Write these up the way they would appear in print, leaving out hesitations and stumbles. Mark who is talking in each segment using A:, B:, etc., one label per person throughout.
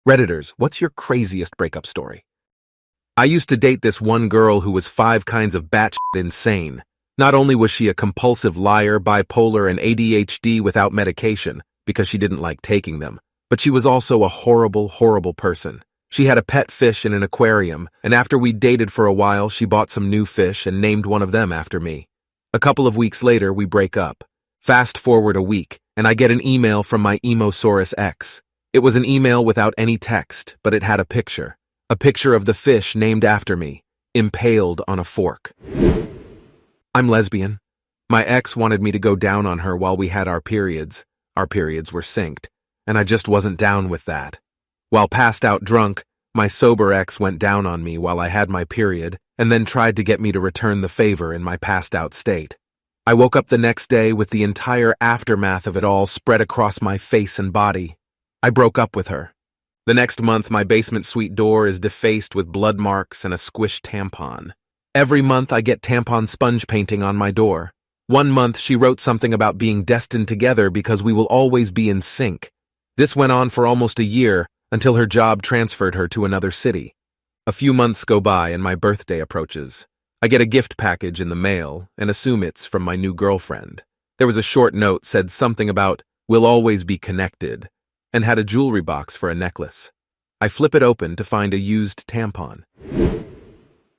A: Redditors, what's your craziest breakup story? I used to date this one girl who was 5 kinds of batshit insane. Not only was she a compulsive liar, bipolar, and ADHD without medication, because she didn't like taking them, but she was also a horrible, horrible person. She had a pet fish in an aquarium, and after we dated for a while, she bought some new fish and named one of them after me. A couple of weeks later, we break up. Fast forward a week, and I get an email from my Emosaurus ex. It was an email without any text, but it had a picture of the fish named after me, impaled on a fork. I'm lesbian. My ex wanted me to go down on her while we had our periods. Our periods were synced, and I just wasn't down with that. While passed out drunk, my sober ex went down on me while I had my period, and then tried to get me to return the favor in my passed out state. I woke up the next day with the entire aftermath of it all spread across my face and body. I broke up with her. The next month, my basement suite door is defaced with blood marks and a squished tampon. Every month, I get tampon sponge painting on my door. One month, she wrote something about being destined together because we will always be in sync. This went on for almost a year until her job transferred her to another city. A few months go by and my birthday approaches. I get a gift package in the mail and assume it's from my new girlfriend. There was a short note said something about, "We'll always be connected," and had a jewelry box for a necklace. I flip it open to find a used tampon.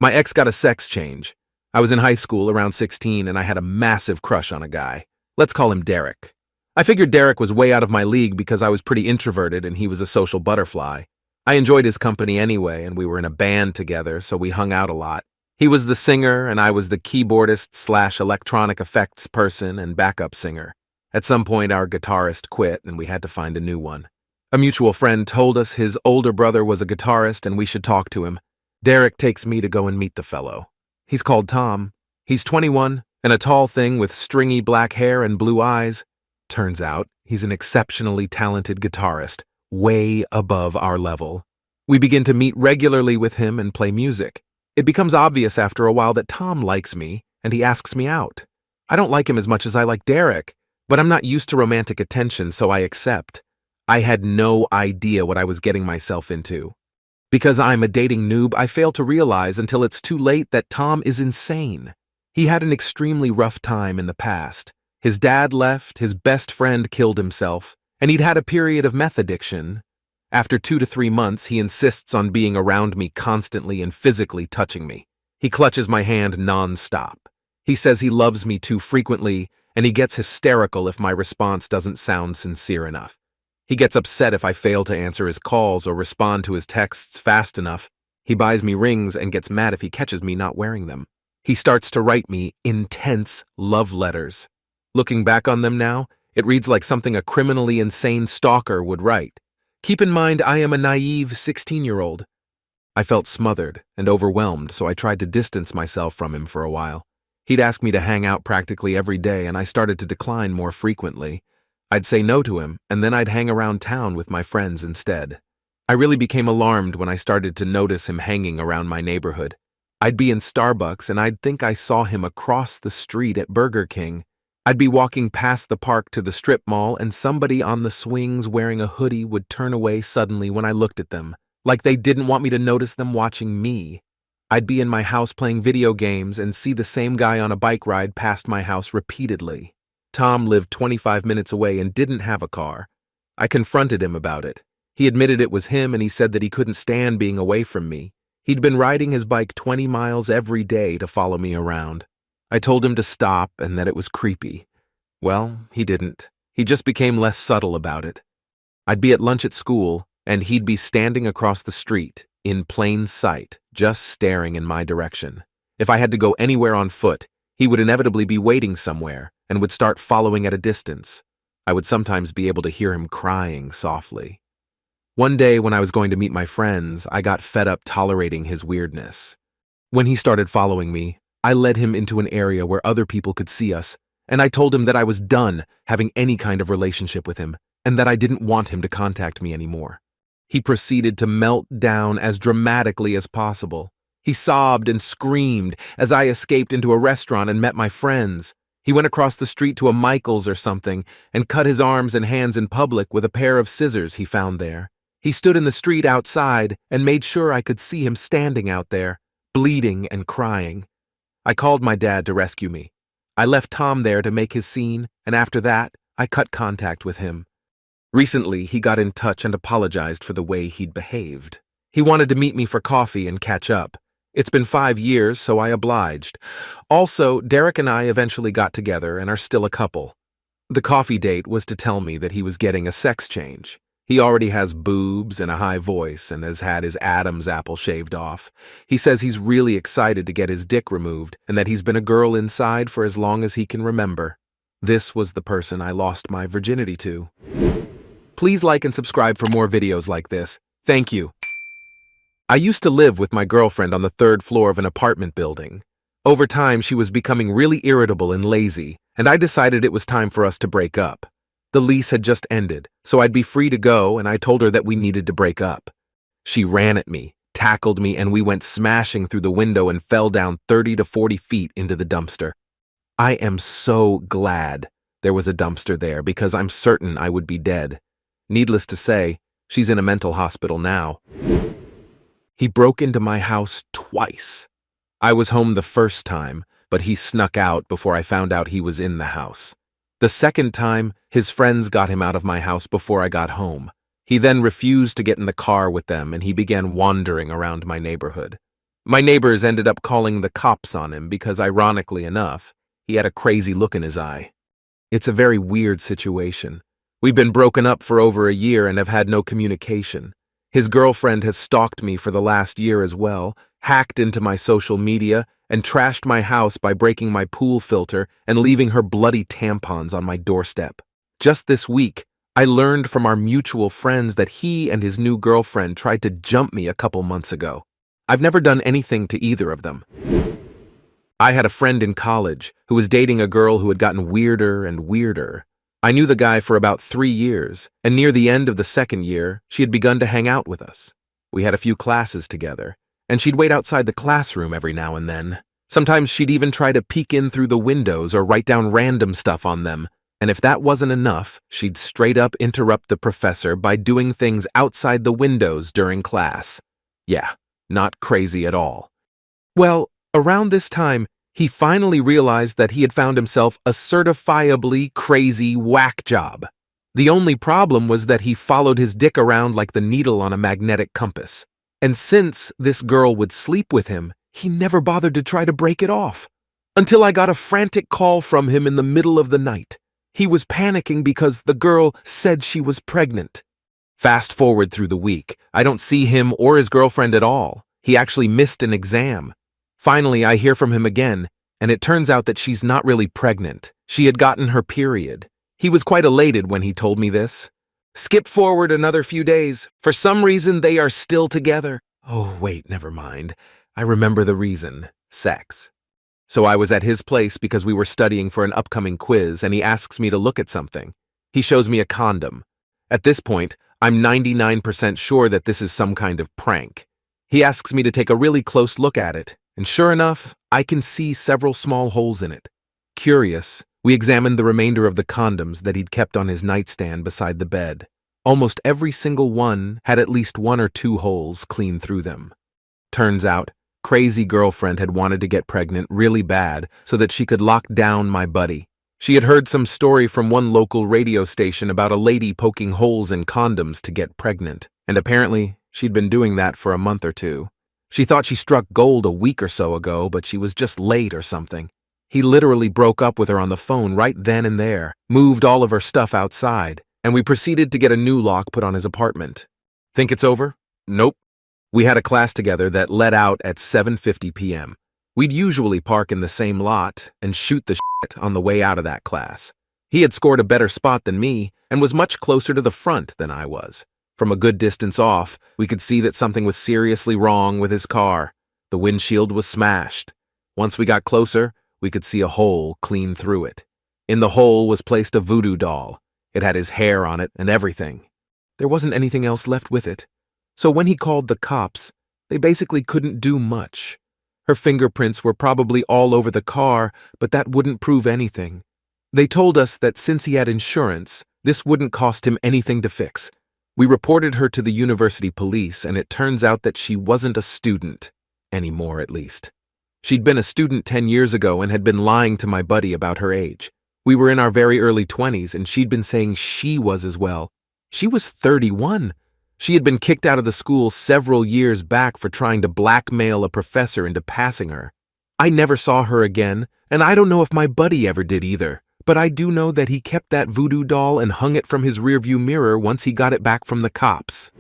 A: My ex got a sex change. I was in high school around 16 and I had a massive crush on a guy. Let's call him Derek. I figured Derek was way out of my league because I was pretty introverted and he was a social butterfly. I enjoyed his company anyway, and we were in a band together, so we hung out a lot. He was the singer and I was the keyboardist/electronic effects person and backup singer. At some point, our guitarist quit and we had to find a new one. A mutual friend told us his older brother was a guitarist and we should talk to him. Derek takes me to go and meet the fellow. He's called Tom. He's 21 and a tall thing with stringy black hair and blue eyes. Turns out, he's an exceptionally talented guitarist, way above our level. We begin to meet regularly with him and play music. It becomes obvious after a while that Tom likes me and he asks me out. I don't like him as much as I like Derek, but I'm not used to romantic attention, so I accept. I had no idea what I was getting myself into. Because I'm a dating noob, I fail to realize until it's too late that Tom is insane. He had an extremely rough time in the past. His dad left, his best friend killed himself, and he'd had a period of meth addiction. After 2 to 3 months, he insists on being around me constantly and physically touching me. He clutches my hand non-stop. He says he loves me too frequently, and he gets hysterical if my response doesn't sound sincere enough. He gets upset if I fail to answer his calls or respond to his texts fast enough. He buys me rings and gets mad if he catches me not wearing them. He starts to write me intense love letters. Looking back on them now, it reads like something a criminally insane stalker would write. Keep in mind, I am a naive 16-year-old. I felt smothered and overwhelmed, so I tried to distance myself from him for a while. He'd ask me to hang out practically every day, and I started to decline more frequently. I'd say no to him, and then I'd hang around town with my friends instead. I really became alarmed when I started to notice him hanging around my neighborhood. I'd be in Starbucks, and I'd think I saw him across the street at Burger King. I'd be walking past the park to the strip mall, and somebody on the swings wearing a hoodie would turn away suddenly when I looked at them, like they didn't want me to notice them watching me. I'd be in my house playing video games and see the same guy on a bike ride past my house repeatedly. Tom lived 25 minutes away and didn't have a car. I confronted him about it. He admitted it was him and he said that he couldn't stand being away from me. He'd been riding his bike 20 miles every day to follow me around. I told him to stop and that it was creepy. Well, he didn't. He just became less subtle about it. I'd be at lunch at school and he'd be standing across the street, in plain sight, just staring in my direction. If I had to go anywhere on foot, he would inevitably be waiting somewhere and would start following at a distance. I would sometimes be able to hear him crying softly. One day when I was going to meet my friends, I got fed up tolerating his weirdness. When he started following me, I led him into an area where other people could see us, and I told him that I was done having any kind of relationship with him and that I didn't want him to contact me anymore. He proceeded to melt down as dramatically as possible. He sobbed and screamed as I escaped into a restaurant and met my friends. He went across the street to a Michael's or something and cut his arms and hands in public with a pair of scissors he found there. He stood in the street outside and made sure I could see him standing out there, bleeding and crying. I called my dad to rescue me. I left Tom there to make his scene, and after that, I cut contact with him. Recently, he got in touch and apologized for the way he'd behaved. He wanted to meet me for coffee and catch up. It's been 5 years, so I obliged. Also, Derek and I eventually got together and are still a couple. The coffee date was to tell me that he was getting a sex change. He already has boobs and a high voice and has had his Adam's apple shaved off. He says he's really excited to get his dick removed and that he's been a girl inside for as long as he can remember. This was the person I lost my virginity to. Please like and subscribe for more videos like this. Thank you. I used to live with my girlfriend on the 3rd floor of an apartment building. Over time, she was becoming really irritable and lazy, and I decided it was time for us to break up. The lease had just ended, so I'd be free to go, and I told her that we needed to break up. She ran at me, tackled me, and we went smashing through the window and fell down 30 to 40 feet into the dumpster. I am so glad there was a dumpster there because I'm certain I would be dead. Needless to say, she's in a mental hospital now. He broke into my house twice. I was home the first time, but he snuck out before I found out he was in the house. The second time, his friends got him out of my house before I got home. He then refused to get in the car with them and he began wandering around my neighborhood. My neighbors ended up calling the cops on him because, ironically enough, he had a crazy look in his eye. It's a very weird situation. We've been broken up for over a year and have had no communication. His girlfriend has stalked me for the last year as well, hacked into my social media, and trashed my house by breaking my pool filter and leaving her bloody tampons on my doorstep. Just this week, I learned from our mutual friends that he and his new girlfriend tried to jump me a couple months ago. I've never done anything to either of them. I had a friend in college who was dating a girl who had gotten weirder and weirder. I knew the guy for about 3 years, and near the end of the second year, she had begun to hang out with us. We had a few classes together, and she'd wait outside the classroom every now and then. Sometimes she'd even try to peek in through the windows or write down random stuff on them, and if that wasn't enough, she'd straight up interrupt the professor by doing things outside the windows during class. Yeah, not crazy at all. Well, around this time, he finally realized that he had found himself a certifiably crazy whack job. The only problem was that he followed his dick around like the needle on a magnetic compass. And since this girl would sleep with him, he never bothered to try to break it off. Until I got a frantic call from him in the middle of the night. He was panicking because the girl said she was pregnant. Fast forward through the week, I don't see him or his girlfriend at all. He actually missed an exam. Finally, I hear from him again, and it turns out that she's not really pregnant. She had gotten her period. He was quite elated when he told me this. Skip forward another few days. For some reason, they are still together. Oh, wait, never mind. I remember the reason. Sex. So I was at his place because we were studying for an upcoming quiz, and he asks me to look at something. He shows me a condom. At this point, I'm 99% sure that this is some kind of prank. He asks me to take a really close look at it. And sure enough, I can see several small holes in it. Curious, we examined the remainder of the condoms that he'd kept on his nightstand beside the bed. Almost every single one had at least 1 or 2 holes clean through them. Turns out, crazy girlfriend had wanted to get pregnant really bad so that she could lock down my buddy. She had heard some story from one local radio station about a lady poking holes in condoms to get pregnant, and apparently she'd been doing that for a month or 2. She thought she struck gold a week or so ago, but she was just late or something. He literally broke up with her on the phone right then and there, moved all of her stuff outside, and we proceeded to get a new lock put on his apartment. Think it's over? Nope. We had a class together that let out at 7:50 p.m. We'd usually park in the same lot and shoot the shit on the way out of that class. He had scored a better spot than me and was much closer to the front than I was. From a good distance off, we could see that something was seriously wrong with his car. The windshield was smashed. Once we got closer, we could see a hole clean through it. In the hole was placed a voodoo doll. It had his hair on it and everything. There wasn't anything else left with it. So when he called the cops, they basically couldn't do much. Her fingerprints were probably all over the car, but that wouldn't prove anything. They told us that since he had insurance, this wouldn't cost him anything to fix. We reported her to the university police, and it turns out that she wasn't a student. Anymore, at least. She'd been a student 10 years ago and had been lying to my buddy about her age. We were in our very early 20s, and she'd been saying she was as well. She was 31. She had been kicked out of the school several years back for trying to blackmail a professor into passing her. I never saw her again, and I don't know if my buddy ever did either. But I do know that he kept that voodoo doll and hung it from his rearview mirror once he got it back from the cops.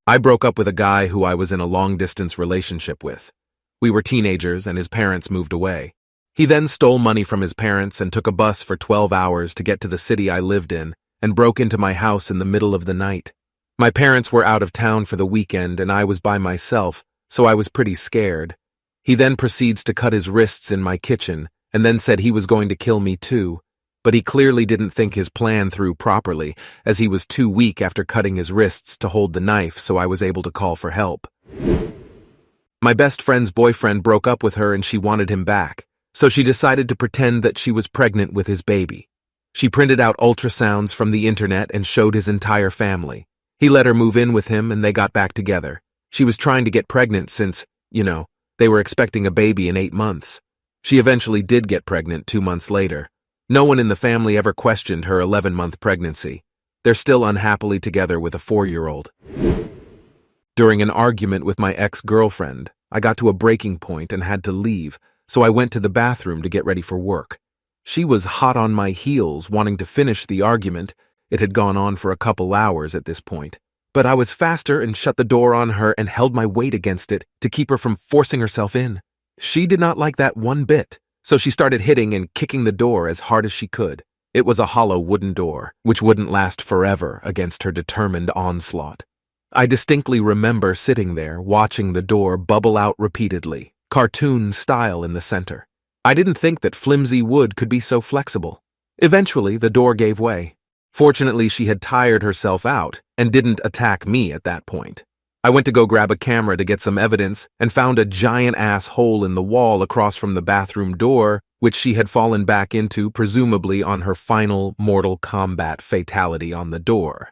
A: I broke up with a guy who I was in a long-distance relationship with. We were teenagers and his parents moved away. He then stole money from his parents and took a bus for 12 hours to get to the city I lived in and broke into my house in the middle of the night. My parents were out of town for the weekend and I was by myself, so I was pretty scared. He then proceeds to cut his wrists in my kitchen and then said he was going to kill me too, but he clearly didn't think his plan through properly, as he was too weak after cutting his wrists to hold the knife, so I was able to call for help. My best friend's boyfriend broke up with her and she wanted him back, so she decided to pretend that she was pregnant with his baby. She printed out ultrasounds from the internet and showed his entire family. He let her move in with him and they got back together. She was trying to get pregnant since, they were expecting a baby in 8 months. She eventually did get pregnant 2 months later. No one in the family ever questioned her 11-month pregnancy. They're still unhappily together with a 4-year-old. During an argument with my ex-girlfriend, I got to a breaking point and had to leave, so I went to the bathroom to get ready for work. She was hot on my heels, wanting to finish the argument. It had gone on for a couple hours at this point. But I was faster and shut the door on her and held my weight against it to keep her from forcing herself in. She did not like that one bit, so she started hitting and kicking the door as hard as she could. It was a hollow wooden door, which wouldn't last forever against her determined onslaught. I distinctly remember sitting there, watching the door bubble out repeatedly, cartoon style in the center. I didn't think that flimsy wood could be so flexible. Eventually, the door gave way. Fortunately, she had tired herself out and didn't attack me at that point. I went to go grab a camera to get some evidence and found a giant-ass hole in the wall across from the bathroom door, which she had fallen back into, presumably on her final Mortal Kombat fatality on the door.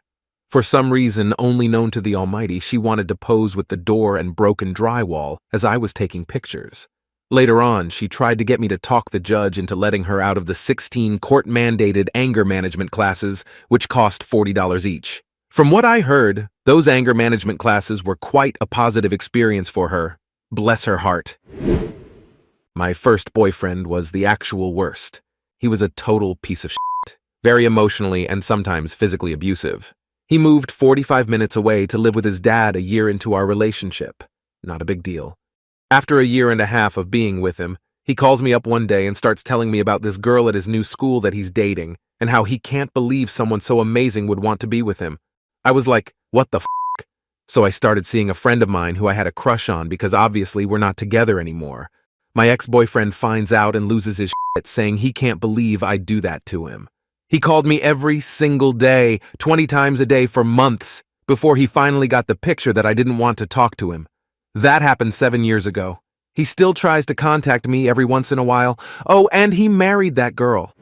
A: For some reason only known to the Almighty, she wanted to pose with the door and broken drywall as I was taking pictures. Later on, she tried to get me to talk the judge into letting her out of the 16 court-mandated anger management classes, which cost $40 each. From what I heard, those anger management classes were quite a positive experience for her. Bless her heart. My first boyfriend was the actual worst. He was a total piece of shit, very emotionally and sometimes physically abusive. He moved 45 minutes away to live with his dad a year into our relationship. Not a big deal. After a year and a half of being with him, he calls me up one day and starts telling me about this girl at his new school that he's dating and how he can't believe someone so amazing would want to be with him. I was like, what the f***? So I started seeing a friend of mine who I had a crush on because obviously we're not together anymore. My ex-boyfriend finds out and loses his shit, saying he can't believe I'd do that to him. He called me every single day, 20 times a day for months, before he finally got the picture that I didn't want to talk to him. That happened 7 years ago. He still tries to contact me every once in a while. Oh, and he married that girl.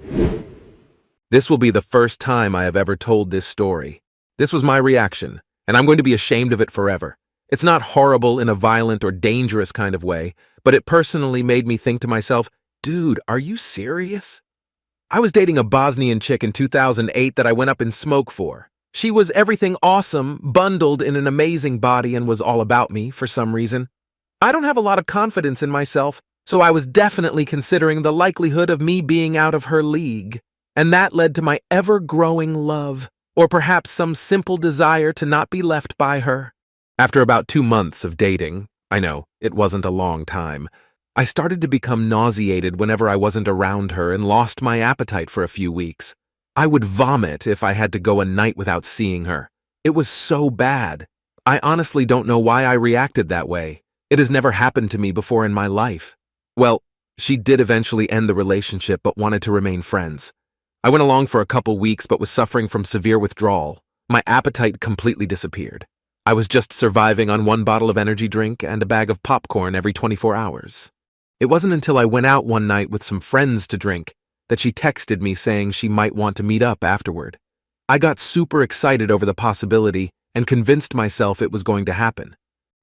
A: This will be the first time I have ever told this story. This was my reaction, and I'm going to be ashamed of it forever. It's not horrible in a violent or dangerous kind of way, but it personally made me think to myself, dude, are you serious? I was dating a Bosnian chick in 2008 that I went up in smoke for. She was everything awesome, bundled in an amazing body, and was all about me for some reason. I don't have a lot of confidence in myself, so I was definitely considering the likelihood of me being out of her league. And that led to my ever-growing love, or perhaps some simple desire to not be left by her. After about 2 months of dating, I know, it wasn't a long time, I started to become nauseated whenever I wasn't around her and lost my appetite for a few weeks. I would vomit if I had to go a night without seeing her. It was so bad. I honestly don't know why I reacted that way. It has never happened to me before in my life. Well, she did eventually end the relationship but wanted to remain friends. I went along for a couple weeks but was suffering from severe withdrawal. My appetite completely disappeared. I was just surviving on 1 bottle of energy drink and a bag of popcorn every 24 hours. It wasn't until I went out one night with some friends to drink that she texted me saying she might want to meet up afterward. I got super excited over the possibility and convinced myself it was going to happen.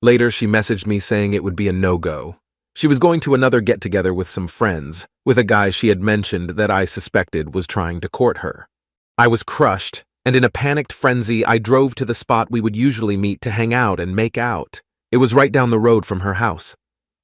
A: Later, she messaged me saying it would be a no-go. She was going to another get-together with some friends, with a guy she had mentioned that I suspected was trying to court her. I was crushed, and in a panicked frenzy, I drove to the spot we would usually meet to hang out and make out. It was right down the road from her house.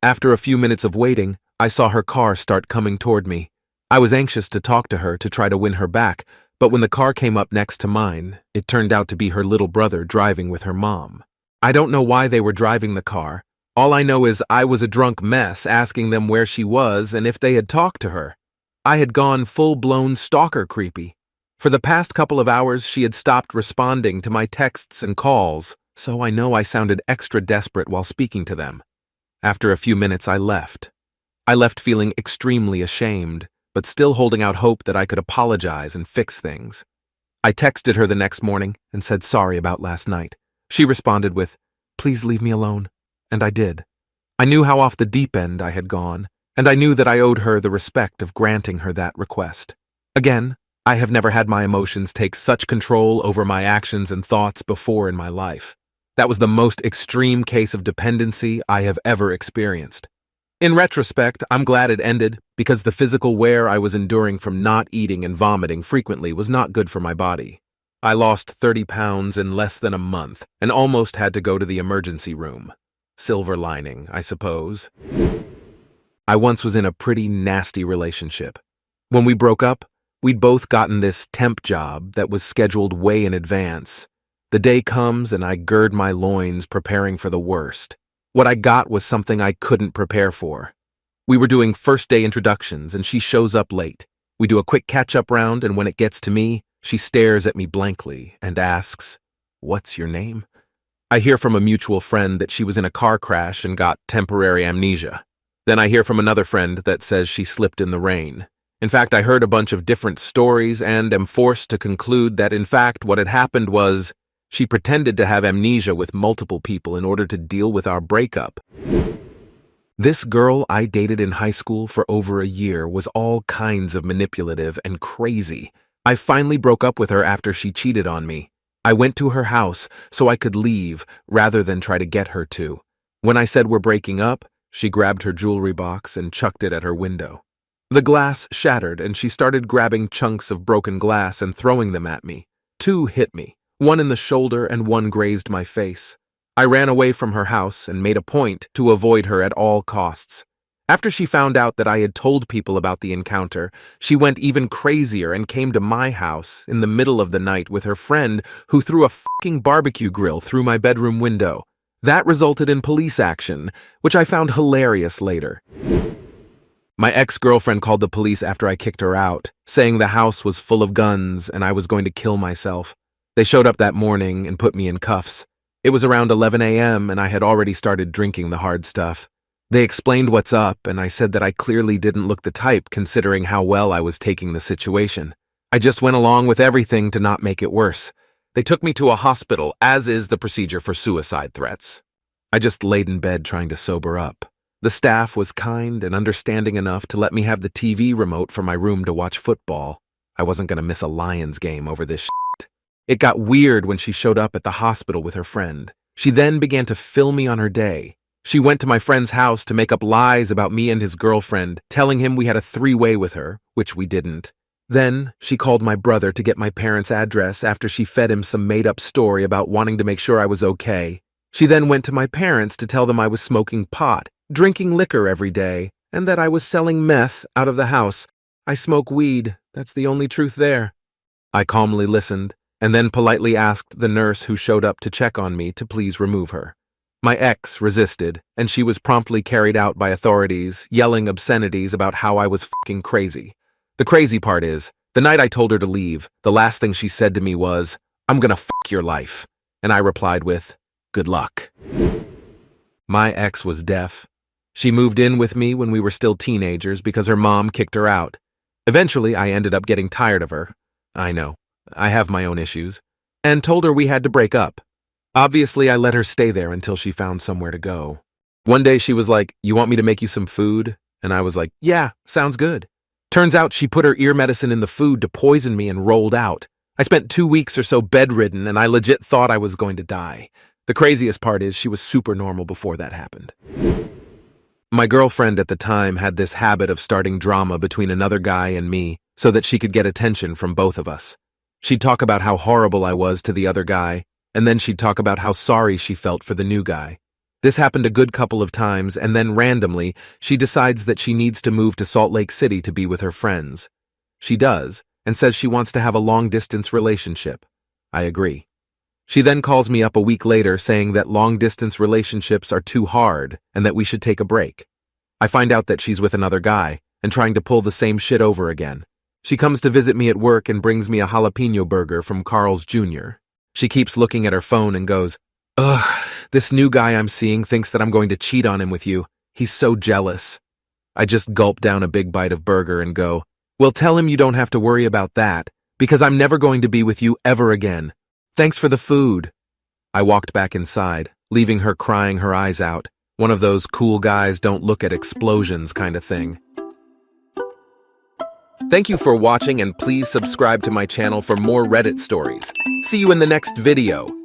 A: After a few minutes of waiting, I saw her car start coming toward me. I was anxious to talk to her to try to win her back, but when the car came up next to mine, it turned out to be her little brother driving with her mom. I don't know why they were driving the car. All I know is I was a drunk mess asking them where she was and if they had talked to her. I had gone full-blown stalker creepy. For the past couple of hours, she had stopped responding to my texts and calls, so I know I sounded extra desperate while speaking to them. After a few minutes, I left. I left feeling extremely ashamed, but still holding out hope that I could apologize and fix things. I texted her the next morning and said sorry about last night. She responded with, "Please leave me alone." And I did. I knew how off the deep end I had gone, and I knew that I owed her the respect of granting her that request. Again, I have never had my emotions take such control over my actions and thoughts before in my life. That was the most extreme case of dependency I have ever experienced. In retrospect, I'm glad it ended because the physical wear I was enduring from not eating and vomiting frequently was not good for my body. I lost 30 pounds in less than a month and almost had to go to the emergency room. Silver lining, I suppose. I once was in a pretty nasty relationship. When we broke up, we'd both gotten this temp job that was scheduled way in advance. The day comes and I gird my loins preparing for the worst. What I got was something I couldn't prepare for. We were doing first day introductions and she shows up late. We do a quick catch-up round and when it gets to me, she stares at me blankly and asks, "What's your name?" I hear from a mutual friend that she was in a car crash and got temporary amnesia. Then I hear from another friend that says she slipped in the rain. In fact, I heard a bunch of different stories and am forced to conclude that in fact what had happened was she pretended to have amnesia with multiple people in order to deal with our breakup. This girl I dated in high school for over a year was all kinds of manipulative and crazy. I finally broke up with her after she cheated on me. I went to her house so I could leave rather than try to get her to. When I said we're breaking up, she grabbed her jewelry box and chucked it at her window. The glass shattered and she started grabbing chunks of broken glass and throwing them at me. 2 hit me, one in the shoulder and one grazed my face. I ran away from her house and made a point to avoid her at all costs. After she found out that I had told people about the encounter, she went even crazier and came to my house in the middle of the night with her friend who threw a fucking barbecue grill through my bedroom window. That resulted in police action, which I found hilarious later. My ex-girlfriend called the police after I kicked her out, saying the house was full of guns and I was going to kill myself. They showed up that morning and put me in cuffs. It was around 11 a.m. and I had already started drinking the hard stuff. They explained what's up, and I said that I clearly didn't look the type considering how well I was taking the situation. I just went along with everything to not make it worse. They took me to a hospital, as is the procedure for suicide threats. I just laid in bed trying to sober up. The staff was kind and understanding enough to let me have the TV remote for my room to watch football. I wasn't going to miss a Lions game over this shit. It got weird when she showed up at the hospital with her friend. She then began to fill me on her day. She went to my friend's house to make up lies about me and his girlfriend, telling him we had a 3-way with her, which we didn't. Then, she called my brother to get my parents' address after she fed him some made-up story about wanting to make sure I was okay. She then went to my parents to tell them I was smoking pot, drinking liquor every day, and that I was selling meth out of the house. I smoke weed, that's the only truth there. I calmly listened, and then politely asked the nurse who showed up to check on me to please remove her. My ex resisted, and she was promptly carried out by authorities, yelling obscenities about how I was fucking crazy. The crazy part is, the night I told her to leave, the last thing she said to me was, "I'm gonna fuck your life." And I replied with, "Good luck." My ex was deaf. She moved in with me when we were still teenagers because her mom kicked her out. Eventually, I ended up getting tired of her. I know, I have my own issues. And told her we had to break up. Obviously, I let her stay there until she found somewhere to go. One day she was like, "You want me to make you some food?" And I was like, "Yeah, sounds good." Turns out she put her ear medicine in the food to poison me and rolled out. I spent 2 weeks or so bedridden and I legit thought I was going to die. The craziest part is she was super normal before that happened. My girlfriend at the time had this habit of starting drama between another guy and me so that she could get attention from both of us. She'd talk about how horrible I was to the other guy, and then she'd talk about how sorry she felt for the new guy. This happened a good couple of times, and then randomly, she decides that she needs to move to Salt Lake City to be with her friends. She does, and says she wants to have a long-distance relationship. I agree. She then calls me up a week later saying that long-distance relationships are too hard and that we should take a break. I find out that she's with another guy and trying to pull the same shit over again. She comes to visit me at work and brings me a jalapeno burger from Carl's Jr. She keeps looking at her phone and goes, "Ugh, this new guy I'm seeing thinks that I'm going to cheat on him with you. He's so jealous." I just gulp down a big bite of burger and go, "Well, tell him you don't have to worry about that, because I'm never going to be with you ever again. Thanks for the food." I walked back inside, leaving her crying her eyes out, one of those cool guys don't look at explosions kind of thing. Thank you for watching and please subscribe to my channel for more Reddit stories. See you in the next video.